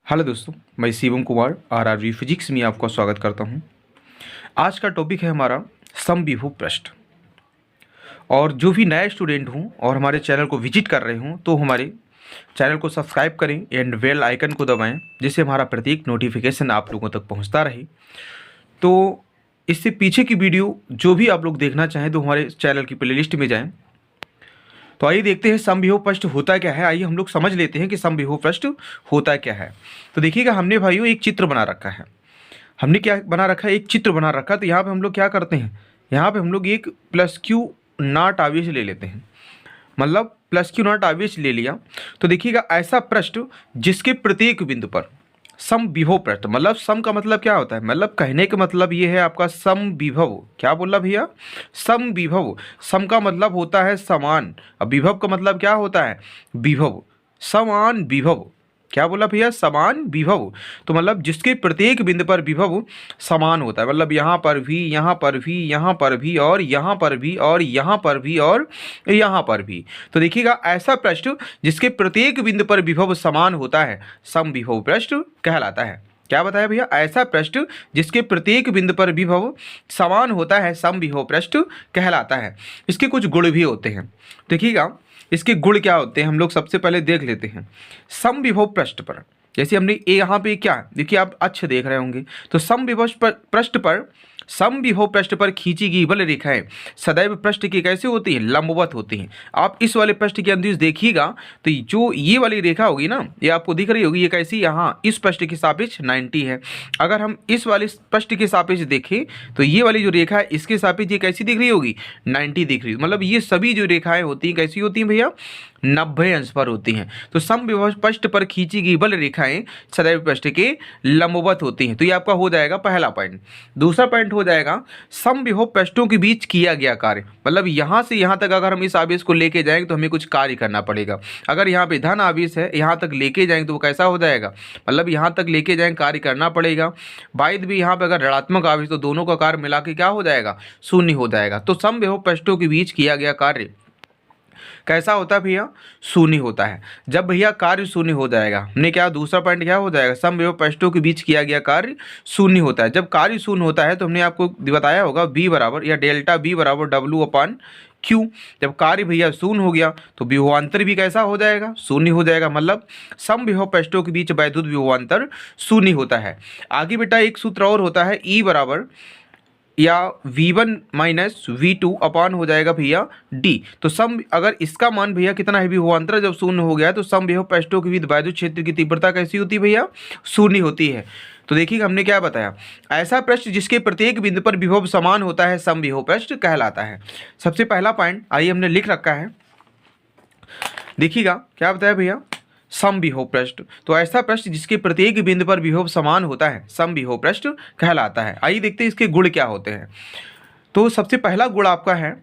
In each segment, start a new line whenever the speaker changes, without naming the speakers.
Hello दोस्तों, मैं Shivam Kumar आरआरवी physics में आपका स्वागत करता हूं। आज का टॉपिक है हमारा समविभव पृष्ठ। और जो भी नए स्टूडेंट हों और हमारे चैनल को विजिट कर रहे हों तो हमारे चैनल को सब्सक्राइब करें एंड बेल आइकन को दबाएं, जिससे हमारा प्रत्येक नोटिफिकेशन आप लोगों तक पहुंचता रहे। तो इससे पीछे की वीडियो जो भी आप लोग देखना चाहें तो हमारे चैनल की प्लेलिस्ट में जाएँ। तो आइए देखते हैं समविभव पृष्ठ होता क्या है। आइए हम लोग समझ लेते हैं कि समविभव पृष्ठ होता क्या है। तो देखिएगा, हमने भाइयों एक चित्र बना रखा है। हमने क्या बना रखा है? एक चित्र बना रखा है। तो यहाँ पे हम लोग क्या करते हैं, यहाँ पे हम लोग एक प्लस क्यू नॉट आवेश ले लेते हैं, मतलब प्लस क्यू नॉट आवेश ले लिया। तो देखिएगा, ऐसा पृष्ठ जिसके प्रत्येक बिंदु पर समविभव पृष्ठ, मतलब सम का मतलब क्या होता है, मतलब कहने का मतलब ये है आपका समविभव। क्या बोला भैया? समविभव। सम का मतलब होता है समान, अब विभव का मतलब क्या होता है? विभव। समान विभव। क्या बोला भैया? समान विभव। तो मतलब जिसके प्रत्येक बिंदु पर विभव समान होता है, मतलब यहाँ पर भी, यहाँ पर भी, यहाँ पर भी, और यहाँ पर भी, और यहाँ पर भी, और यहाँ पर भी। तो देखिएगा, ऐसा पृष्ठ जिसके प्रत्येक बिंदु पर विभव समान होता है समविभव पृष्ठ कहलाता है। क्या बताया भैया? ऐसा पृष्ठ जिसके प्रत्येक बिंदु पर विभव समान होता है समविभव पृष्ठ कहलाता है। इसके कुछ गुण भी होते हैं। देखिएगा, इसके गुण क्या होते हैं हम लोग सबसे पहले देख लेते हैं। समविभव पृष्ठ पर, जैसे हमने यहाँ पे क्या, देखिए आप अच्छे देख रहे होंगे, तो समविभव पृष्ठ पर, समविभव पृष्ठ पर खींची गई बल रेखाएं सदैव पृष्ठ की कैसे होती हैं? लंबवत होती हैं। आप इस वाले पृष्ठ के अंदर देखिएगा तो जो ये वाली रेखा होगी ना, ये आपको दिख रही होगी, ये कैसी, यहाँ इस पृष्ठ के सापेक्ष 90 है। अगर हम इस वाले पृष्ठ के सापेक्ष देखें तो ये वाली जो रेखा है इसके सापेक्ष ये कैसी दिख रही होगी? 90 दिख रही है। मतलब ये सभी जो रेखाएं होती हैं कैसी होती हैं भैया? 90 अंश पर होती हैं। तो समविभव पृष्ठ पर खींची गई बल रेखाएं सदैव पृष्ठ के लंबवत होती हैं। तो ये आपका हो जाएगा पहला पॉइंट। दूसरा पॉइंट हो जाएगा समविभव पृष्ठों के बीच किया गया कार्य, मतलब यहाँ से यहाँ तक अगर हम इस आवेश को लेके जाएंगे तो हमें कुछ कार्य करना पड़ेगा। अगर यहाँ पे धन आवेश है, यहाँ तक लेके जाएंगे तो वो कैसा हो जाएगा? मतलब यहाँ तक लेके जाएंगे, कार्य करना पड़ेगा। बाइद भी यहाँ पे अगर ऋणात्मक आवेश तो दोनों का कार्य मिला के क्या हो जाएगा? शून्य हो जाएगा। तो समविभव पृष्ठों के बीच किया गया कार्य कैसा होता है भैया? शून्य होता है। जब भैया कार्य शून्य हो जाएगा, हमने क्या, दूसरा पॉइंट क्या हो जाएगा? समविभव पृष्ठों के बीच किया गया कार्य शून्य होता है। जब कार्य शून्य होता है तो हमने आपको बताया होगा बी बराबर या डेल्टा बी बराबर डब्ल्यू अपॉन क्यू। जब कार्य भैया शून्य हो गया तो विभवांतर भी कैसा हो जाएगा? शून्य हो जाएगा। मतलब समविभव पृष्ठों के बीच वैद्युत विभवांतर शून्य होता है। आगे बेटा एक सूत्र और होता है, ई बराबर या V1 माइनस V2 अपॉन हो जाएगा भैया D। तो सम, अगर इसका मान भैया कितना है? विभवांतर जब शून्य हो गया तो समविभव पृष्ठों के बीच वैद्युत क्षेत्र की तीव्रता कैसी होती है भैया? शून्य होती है। तो देखिए हमने क्या बताया, ऐसा पृष्ठ जिसके प्रत्येक बिंदु पर विभव समान होता है समविभव पृष्ठ कहलाता है। सबसे पहला पॉइंट आइए हमने लिख रखा है, देखिएगा क्या बताया भैया? समविभव पृष्ठ। तो ऐसा पृष्ठ जिसके प्रत्येक बिंदु पर विभव समान होता है समविभव पृष्ठ कहलाता है। आइए देखते हैं इसके गुण क्या होते हैं। तो सबसे पहला गुण आपका है,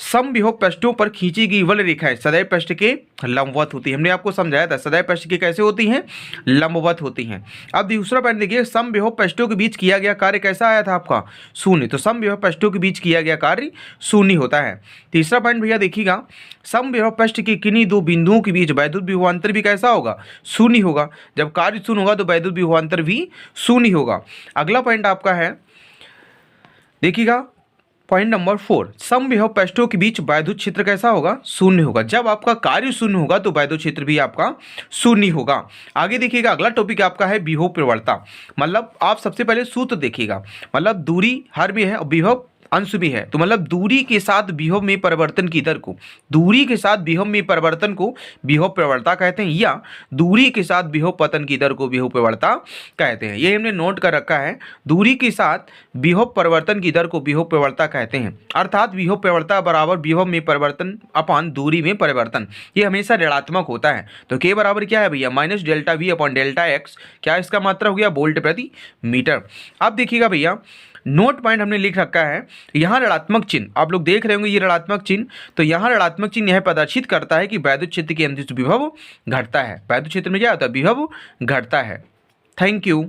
समविभव पृष्ठों पर खींची गई बल रेखाएं सदैव पृष्ठ के लंबवत होती है। हमने आपको समझाया था सदैव पृष्ठ की कैसे होती हैं? लंबवत होती हैं। अब दूसरा पॉइंट देखिए, समविभव पृष्ठों के बीच किया गया कार्य कैसा आया था आपका? शून्य। तो समविभव पृष्ठों के बीच किया गया कार्य शून्य होता है। तीसरा पॉइंट भैया देखिएगा, समविभव पृष्ठ के किन्हीं दो बिंदुओं के बीच वैद्युत विभवांतर भी कैसा होगा? शून्य होगा। जब कार्य शून्य होगा तो वैद्युत विभवांतर भी शून्य होगा। अगला पॉइंट आपका है, देखिएगा पॉइंट नंबर 4, समविभव पृष्ठों के बीच वैद्युत क्षेत्र कैसा होगा? शून्य होगा। जब आपका कार्य शून्य होगा तो वैद्युत क्षेत्र भी आपका शून्य होगा। आगे देखिएगा, अगला टॉपिक आपका है विभव प्रवणता। मतलब आप सबसे पहले सूत्र देखिएगा, मतलब दूरी हर में है और विभव अंश भी है। तो मतलब दूरी के साथ विभव में परिवर्तन की दर को, दूरी के साथ विभव में परिवर्तन को विभव प्रवणता कहते हैं, या दूरी के साथ विभव पतन की दर को विभव प्रवणता कहते हैं। ये हमने नोट कर रखा है, दूरी के साथ विभव परिवर्तन की दर को विभव प्रवणता कहते हैं। अर्थात विभव प्रवणता बराबर विभव में परिवर्तन अपान दूरी में परिवर्तन। ये हमेशा ऋणात्मक होता है। तो के बराबर क्या है भैया? Minus delta we upon delta x. क्या इसका मात्रा हो गया? वोल्ट प्रति मीटर। अब देखिएगा भैया, नोट पॉइंट हमने लिख रखा है, यहाँ ऋणात्मक चिन्ह आप लोग देख रहे होंगे, ये ऋणात्मक चिन्ह। तो यहाँ ऋणात्मक चिन्ह यह प्रदर्शित करता है कि वैद्युत क्षेत्र के अंदर विभव घटता है। वैद्युत क्षेत्र में क्या होता है? विभव घटता है। Thank you.